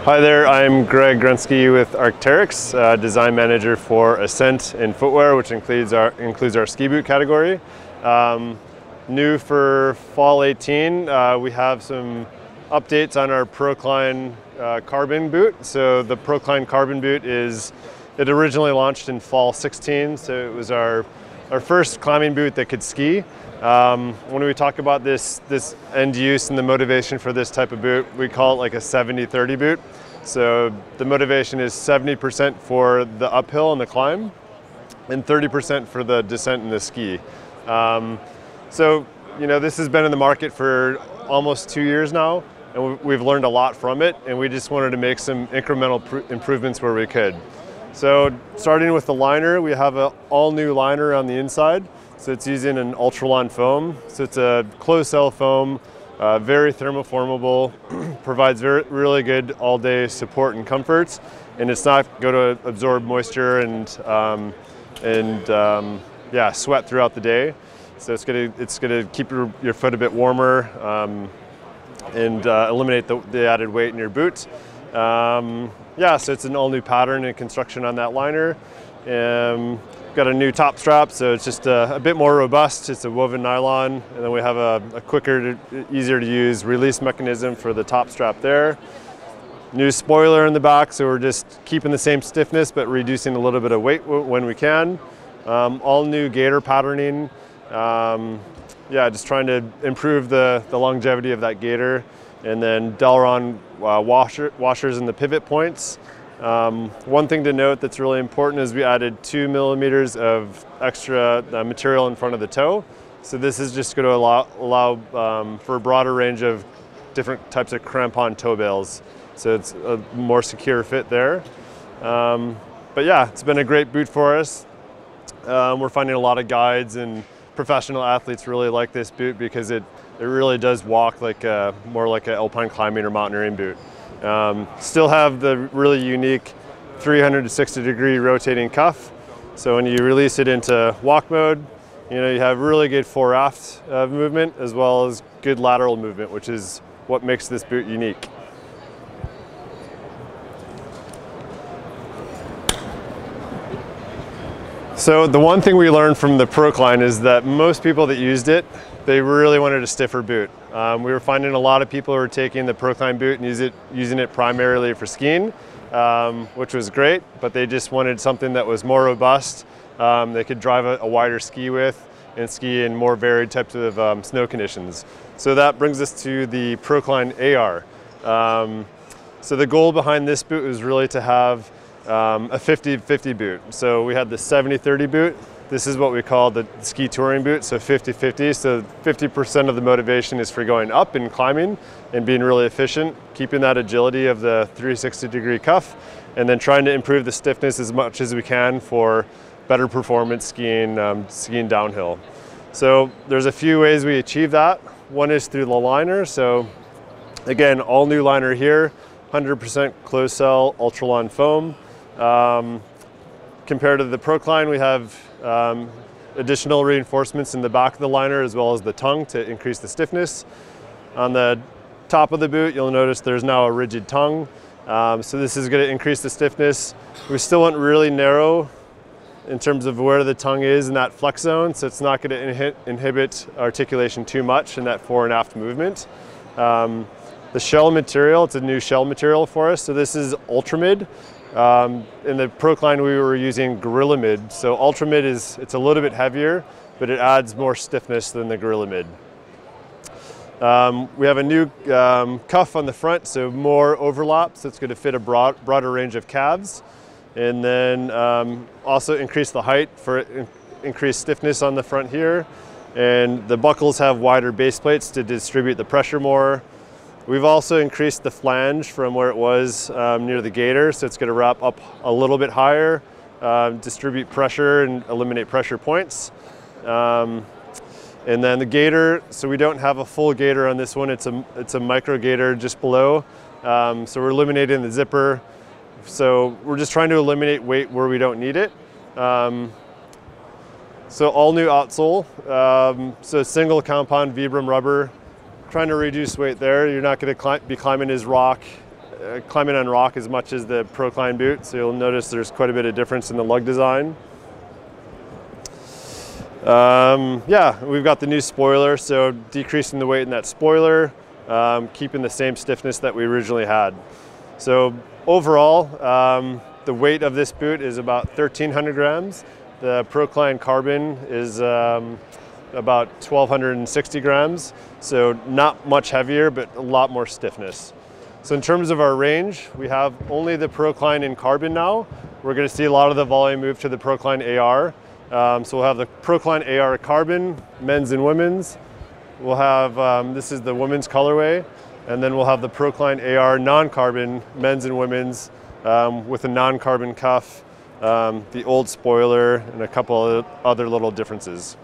Hi there, I'm Greg Grunsky with Arc'teryx, design manager for Ascent and footwear, which includes our ski boot category. New for fall 18, we have some updates on our Procline carbon boot. So the Procline carbon boot it originally launched in fall 16, so it was our first climbing boot that could ski. When we talk about this end use and the motivation for this type of boot, we call it like a 70-30 boot. So the motivation is 70% for the uphill and the climb and 30% for the descent and the ski. So, this has been in the market for almost 2 years now, and we've learned a lot from it, and we just wanted to make some incremental improvements where we could. So starting with the liner, we have an all-new liner on the inside. So it's using an Ultralon foam. So it's a closed cell foam, very thermoformable, provides really good all-day support and comforts, and it's not going to absorb moisture and sweat throughout the day. So it's gonna keep your foot a bit warmer and eliminate the added weight in your boot. So it's an all-new pattern and construction on that liner. Got a new top strap, so it's just a bit more robust. It's a woven nylon, and then we have a quicker, easier to use release mechanism for the top strap there. New spoiler in the back, so we're just keeping the same stiffness but reducing a little bit of weight when we can. All new gaiter patterning. Just trying to improve the longevity of that gaiter. And then Delron washers in the pivot points. One thing to note that's really important is we added 2 millimeters of extra material in front of the toe. So this is just going to allow for a broader range of different types of crampon toe bales. So it's a more secure fit there. It's been a great boot for us. We're finding a lot of guides and professional athletes really like this boot because it really does walk like more like an alpine climbing or mountaineering boot. Still have the really unique 360-degree rotating cuff. So when you release it into walk mode, you have really good fore-aft movement as well as good lateral movement, which is what makes this boot unique. So the one thing we learned from the Procline is that most people that used it, they really wanted a stiffer boot. We were finding a lot of people who were taking the Procline boot and using it primarily for skiing, which was great, but they just wanted something that was more robust. They could drive a wider ski with and ski in more varied types of snow conditions. So that brings us to the Procline AR. So the goal behind this boot was really to have a 50-50 boot. So we had the 70-30 boot. This is what we call the ski touring boot, so 50-50. So 50% of the motivation is for going up and climbing and being really efficient, keeping that agility of the 360-degree cuff, and then trying to improve the stiffness as much as we can for better performance skiing downhill. So there's a few ways we achieve that. One is through the liner. So again, all new liner here, 100% closed cell Ultralon foam. Compared to the Procline, we have additional reinforcements in the back of the liner as well as the tongue to increase the stiffness. On the top of the boot, you'll notice there's now a rigid tongue. So this is going to increase the stiffness. We still want really narrow in terms of where the tongue is in that flex zone, so it's not going to inhibit articulation too much in that fore and aft movement. The shell material, it's a new shell material for us. So this is Ultramid. In the Procline we were using Gorilla Mid. So Ultramid it's a little bit heavier, but it adds more stiffness than the Gorilla Mid. We have a new cuff on the front, so more overlap, so it's going to fit a broader range of calves. And then also increase the height for increased stiffness on the front here. And the buckles have wider base plates to distribute the pressure more. We've also increased the flange from where it was near the gaiter, so it's going to wrap up a little bit higher, distribute pressure and eliminate pressure points. And then the gaiter, so we don't have a full gaiter on this one, it's a micro gaiter just below. So we're eliminating the zipper. So we're just trying to eliminate weight where we don't need it. So all new outsole, so single compound Vibram rubber. Trying to reduce weight there. You're not going to be climbing as rock climbing on rock as much as the Procline boot, so you'll notice there's quite a bit of difference in the lug design. Yeah, we've got the new spoiler, so decreasing the weight in that spoiler, keeping the same stiffness that we originally had. So overall, the weight of this boot is about 1,300 grams. The Procline carbon is about 1,260 grams, so not much heavier, but a lot more stiffness. So in terms of our range, we have only the Procline in carbon now. We're going to see a lot of the volume move to the Procline AR. So we'll have the Procline AR carbon, men's and women's. We'll have, this is the women's colorway, and then we'll have the Procline AR non-carbon, men's and women's, with a non-carbon cuff, the old spoiler, and a couple of other little differences.